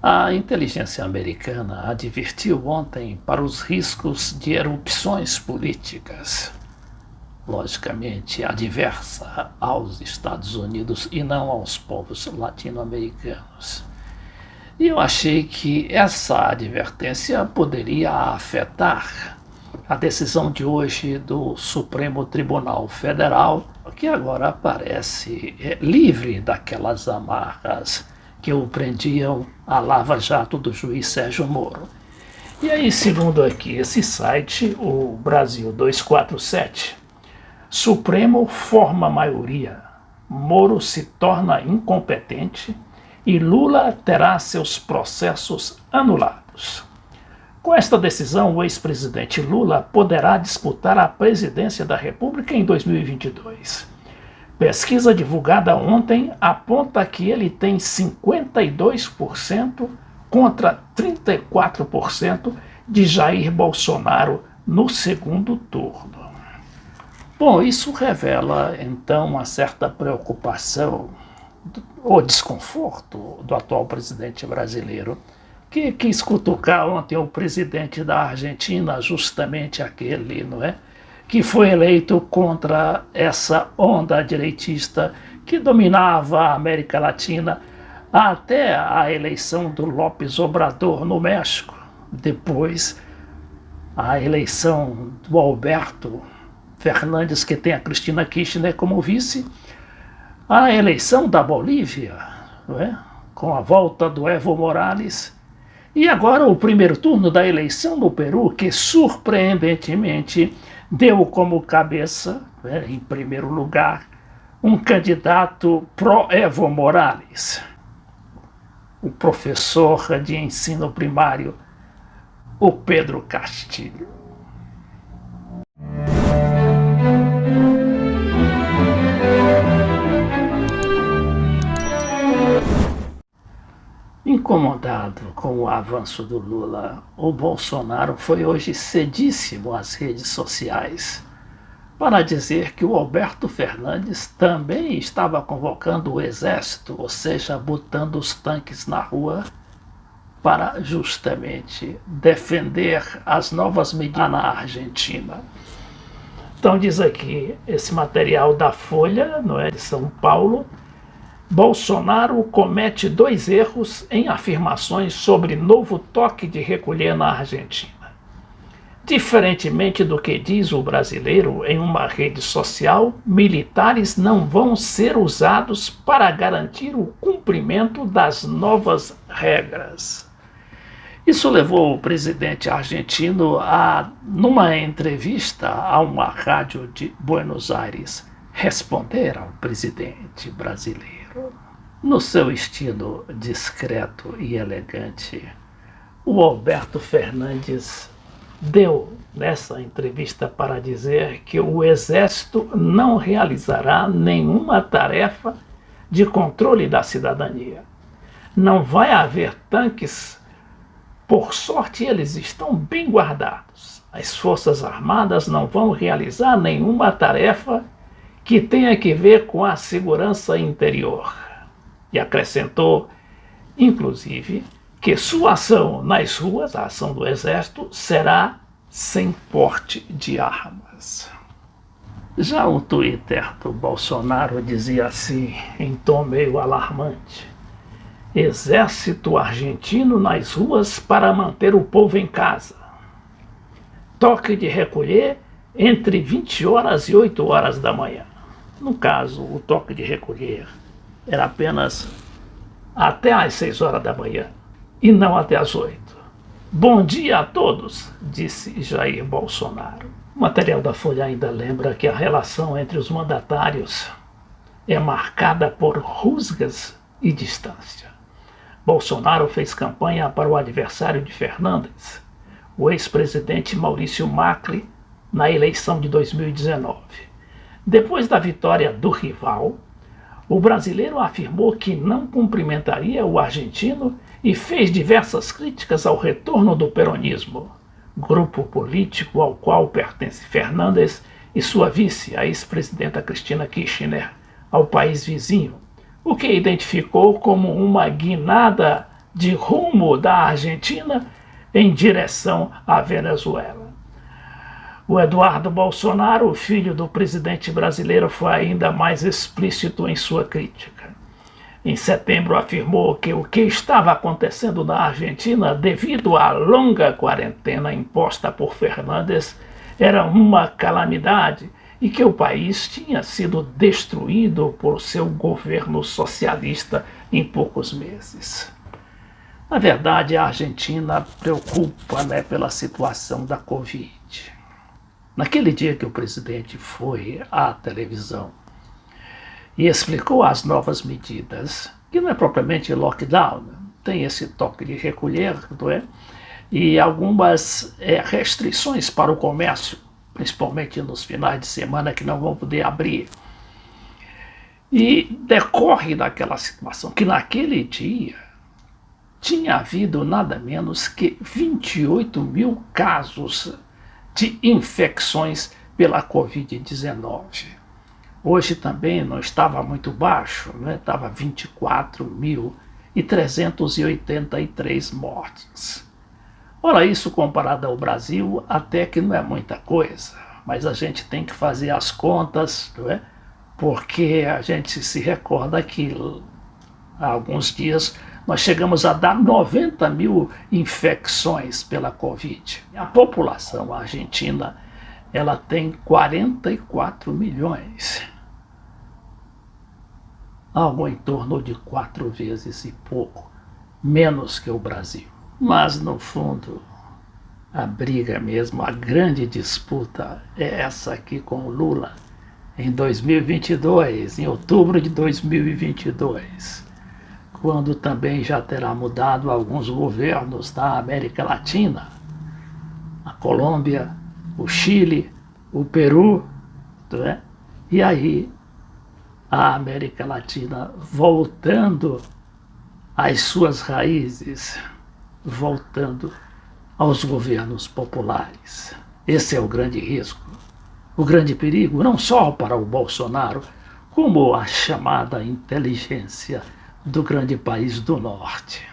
A inteligência americana advertiu ontem para os riscos de erupções políticas, logicamente adversa aos Estados Unidos e não aos povos latino-americanos. E eu achei que essa advertência poderia afetar a decisão de hoje do Supremo Tribunal Federal, que agora parece livre daquelas amarras que o prendiam à Lava Jato do juiz Sérgio Moro. E aí, segundo aqui esse site, o Brasil 247, Supremo forma maioria, Moro se torna incompetente e Lula terá seus processos anulados. Com esta decisão, o ex-presidente Lula poderá disputar a presidência da República em 2022. Pesquisa divulgada ontem aponta que ele tem 52% contra 34% de Jair Bolsonaro no segundo turno. Bom, isso revela então uma certa preocupação ou desconforto do atual presidente brasileiro, que quis cutucar ontem o presidente da Argentina, justamente aquele, não é, que foi eleito contra essa onda direitista que dominava a América Latina até a eleição do López Obrador no México, depois a eleição do Alberto Fernandes, que tem a Cristina Kirchner como vice, a eleição da Bolívia, não é, com a volta do Evo Morales, e agora o primeiro turno da eleição no Peru, que surpreendentemente deu como cabeça, em primeiro lugar, um candidato pró-Evo Morales, o professor de ensino primário, o Pedro Castilho. Incomodado com o avanço do Lula, o Bolsonaro foi hoje cedíssimo às redes sociais para dizer que o Alberto Fernandes também estava convocando o exército, ou seja, botando os tanques na rua para justamente defender as novas medidas na Argentina. Então diz aqui esse material da Folha, não é, de São Paulo: Bolsonaro comete 2 erros em afirmações sobre novo toque de recolher na Argentina. Diferentemente do que diz o brasileiro em uma rede social, militares não vão ser usados para garantir o cumprimento das novas regras. Isso levou o presidente argentino a, numa entrevista a uma rádio de Buenos Aires, responder ao presidente brasileiro. No seu estilo discreto e elegante, o Alberto Fernandes deu nessa entrevista para dizer que o Exército não realizará nenhuma tarefa de controle da cidadania. Não vai haver tanques, por sorte eles estão bem guardados. As Forças Armadas não vão realizar nenhuma tarefa que tenha que ver com a segurança interior. E acrescentou, inclusive, que sua ação nas ruas, a ação do Exército, será sem porte de armas. Já o Twitter do Bolsonaro dizia assim, em tom meio alarmante: Exército argentino nas ruas para manter o povo em casa. Toque de recolher entre 20 horas e 8 horas da manhã. No caso, o toque de recolher era apenas até às 6 horas da manhã e não até às 8. Bom dia a todos, disse Jair Bolsonaro. O material da Folha ainda lembra que a relação entre os mandatários é marcada por rusgas e distância. Bolsonaro fez campanha para o adversário de Fernandes, o ex-presidente Maurício Macri, na eleição de 2019. Depois da vitória do rival, o brasileiro afirmou que não cumprimentaria o argentino e fez diversas críticas ao retorno do peronismo, grupo político ao qual pertence Fernandes e sua vice, a ex-presidenta Cristina Kirchner, ao país vizinho, o que identificou como uma guinada de rumo da Argentina em direção à Venezuela. O Eduardo Bolsonaro, o filho do presidente brasileiro, foi ainda mais explícito em sua crítica. Em setembro, afirmou que o que estava acontecendo na Argentina, devido à longa quarentena imposta por Fernandes, era uma calamidade e que o país tinha sido destruído por seu governo socialista em poucos meses. Na verdade, a Argentina preocupa, pela situação da Covid. Naquele dia que o presidente foi à televisão e explicou as novas medidas, que não é propriamente lockdown, tem esse toque de recolher, não é? E algumas restrições para o comércio, principalmente nos finais de semana, que não vão poder abrir. E decorre daquela situação que naquele dia tinha havido nada menos que 28 mil casos de infecções pela Covid-19. Hoje também não estava muito baixo, estava 24.383 mortes. Ora, isso comparado ao Brasil até que não é muita coisa, mas a gente tem que fazer as contas, porque a gente se recorda que há alguns dias nós chegamos a dar 90 mil infecções pela Covid. A população argentina, ela tem 44 milhões. Algo em torno de 4 vezes e pouco, menos que o Brasil. Mas, no fundo, a briga mesmo, a grande disputa é essa aqui com o Lula em 2022, em outubro de 2022. Quando também já terá mudado alguns governos da América Latina, a Colômbia, o Chile, o Peru, e aí a América Latina voltando às suas raízes, voltando aos governos populares. Esse é o grande risco, o grande perigo, não só para o Bolsonaro, como a chamada inteligência do grande país do norte.